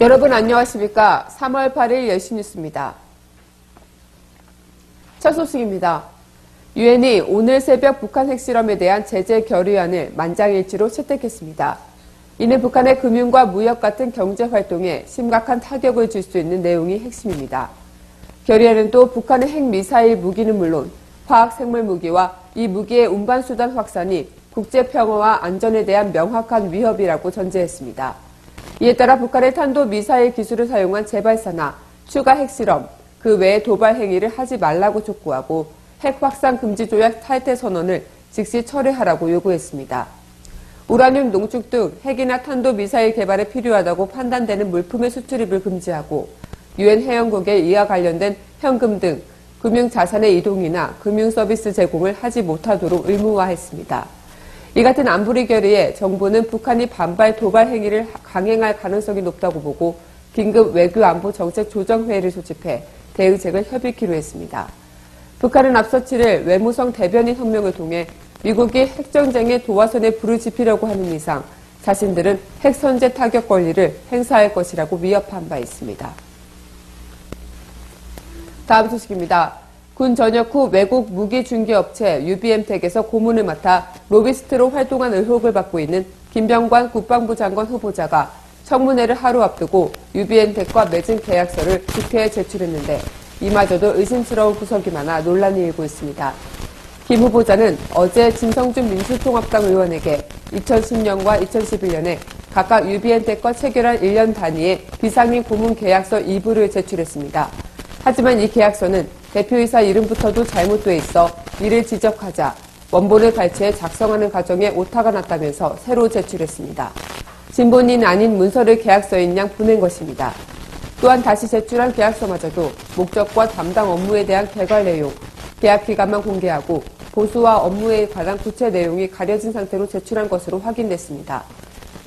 여러분 안녕하십니까? 3월 8일 10시 뉴스입니다. 첫 소식입니다. 유엔이 오늘 새벽 북한 핵실험에 대한 제재 결의안을 만장일치로 채택했습니다. 이는 북한의 금융과 무역 같은 경제 활동에 심각한 타격을 줄 수 있는 내용이 핵심입니다. 결의안은 또 북한의 핵미사일 무기는 물론 화학 생물 무기와 이 무기의 운반수단 확산이 국제평화와 안전에 대한 명확한 위협이라고 전제했습니다. 이에 따라 북한의 탄도미사일 기술을 사용한 재발사나 추가 핵실험, 그 외의 도발 행위를 하지 말라고 촉구하고 핵 확산 금지 조약 탈퇴 선언을 즉시 철회하라고 요구했습니다. 우라늄 농축 등 핵이나 탄도미사일 개발에 필요하다고 판단되는 물품의 수출입을 금지하고 유엔 회원국에 이와 관련된 현금 등 금융자산의 이동이나 금융서비스 제공을 하지 못하도록 의무화했습니다. 이 같은 안보리 결의에 정부는 북한이 반발 도발 행위를 강행할 가능성이 높다고 보고 긴급 외교안보정책조정회의를 소집해 대응책을 협의키로 했습니다. 북한은 앞서 7일 외무성 대변인 성명을 통해 미국이 핵전쟁의 도화선에 불을 지피려고 하는 이상 자신들은 핵선제 타격 권리를 행사할 것이라고 위협한 바 있습니다. 다음 소식입니다. 군 전역 후 외국 무기 중개업체 UBM텍에서 고문을 맡아 로비스트로 활동한 의혹을 받고 있는 김병관 국방부 장관 후보자가 청문회를 하루 앞두고 UBM텍과 맺은 계약서를 국회에 제출했는데 이마저도 의심스러운 구석이 많아 논란이 일고 있습니다. 김 후보자는 어제 진성준 민주통합당 의원에게 2010년과 2011년에 각각 UBM텍과 체결한 1년 단위의 비상임 고문 계약서 일부를 제출했습니다. 하지만 이 계약서는 대표이사 이름부터도 잘못돼 있어 이를 지적하자 원본을 발췌해 작성하는 과정에 오타가 났다면서 새로 제출했습니다. 진본인 아닌 문서를 계약서인 양 보낸 것입니다. 또한 다시 제출한 계약서마저도 목적과 담당 업무에 대한 개괄 내용, 계약 기간만 공개하고 보수와 업무에 관한 구체 내용이 가려진 상태로 제출한 것으로 확인됐습니다.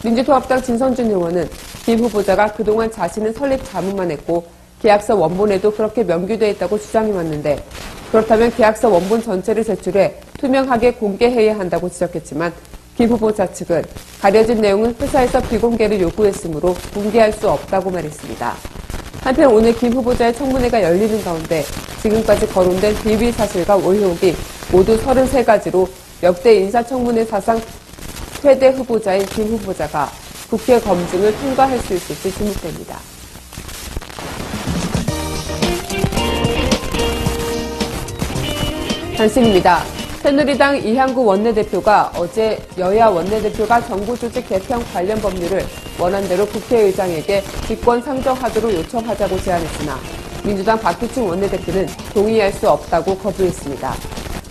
민주통합당 진성준 의원은 김 후보자가 그동안 자신은 설립 자문만 했고 계약서 원본에도 그렇게 명기되어 있다고 주장해왔는데 그렇다면 계약서 원본 전체를 제출해 투명하게 공개해야 한다고 지적했지만 김 후보자 측은 가려진 내용은 회사에서 비공개를 요구했으므로 공개할 수 없다고 말했습니다. 한편 오늘 김 후보자의 청문회가 열리는 가운데 지금까지 거론된 비위 사실과 의혹이 모두 33가지로 역대 인사청문회 사상 최대 후보자인 김 후보자가 국회 검증을 통과할 수 있을지 주목됩니다. 단신입니다. 새누리당 이향구 원내대표가 어제 여야 원내대표가 정부조직 개편 관련 법률을 원안대로 국회의장에게 직권 상정하도록 요청하자고 제안했으나 민주당 박희충 원내대표는 동의할 수 없다고 거부했습니다.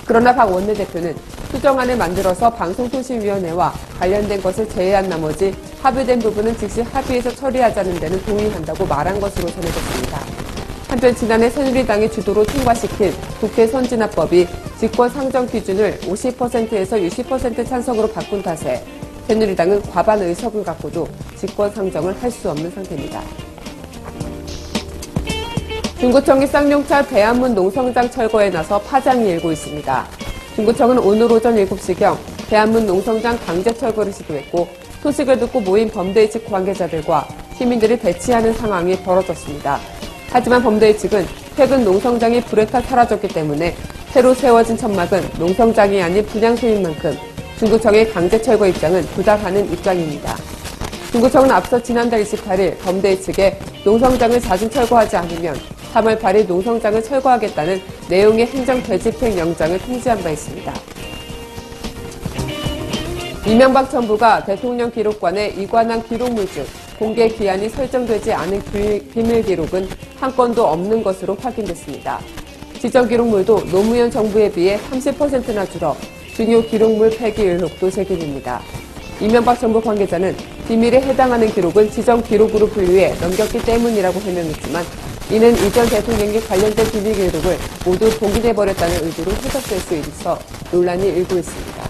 그러나 박 원내대표는 수정안을 만들어서 방송통신위원회와 관련된 것을 제외한 나머지 합의된 부분은 즉시 합의해서 처리하자는 데는 동의한다고 말한 것으로 전해졌습니다. 한편 지난해 새누리당이 주도로 통과시킨 국회 선진화법이 직권 상정 기준을 50%에서 60% 찬성으로 바꾼 탓에 새누리당은 과반 의석을 갖고도 직권 상정을 할 수 없는 상태입니다. 중구청이 쌍용차 대한문 농성장 철거에 나서 파장이 일고 있습니다. 중구청은 오늘 오전 7시경 대한문 농성장 강제 철거를 시도했고 소식을 듣고 모인 범대위 측 관계자들과 시민들이 대치하는 상황이 벌어졌습니다. 하지만 범대위 측은 최근 농성장이 불에 타 사라졌기 때문에 새로 세워진 천막은 농성장이 아닌 분양소인 만큼 중구청의 강제 철거 입장은 부당하는 입장입니다. 중구청은 앞서 지난달 28일 범대위 측에 농성장을 자진 철거하지 않으면 3월 8일 농성장을 철거하겠다는 내용의 행정 대집행 영장을 통지한 바 있습니다. 이명박 정부가 대통령 기록관에 이관한 기록물 중 공개 기한이 설정되지 않은 비밀 기록은 한 건도 없는 것으로 확인됐습니다. 지정 기록물도 노무현 정부에 비해 30%나 줄어 중요 기록물 폐기 의혹도 제기됩니다. 이명박 정부 관계자는 비밀에 해당하는 기록은 지정 기록으로 분류해 넘겼기 때문이라고 해명했지만 이는 이전 대통령에 관련된 비밀 기록을 모두 봉인해버렸다는 의도로 해석될 수 있어 논란이 일고 있습니다.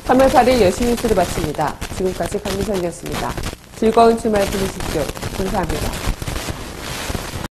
3월 8일 10시 뉴스를 마칩니다. 지금까지 강민선이었습니다. 즐거운 주말 보내십시오. 감사합니다.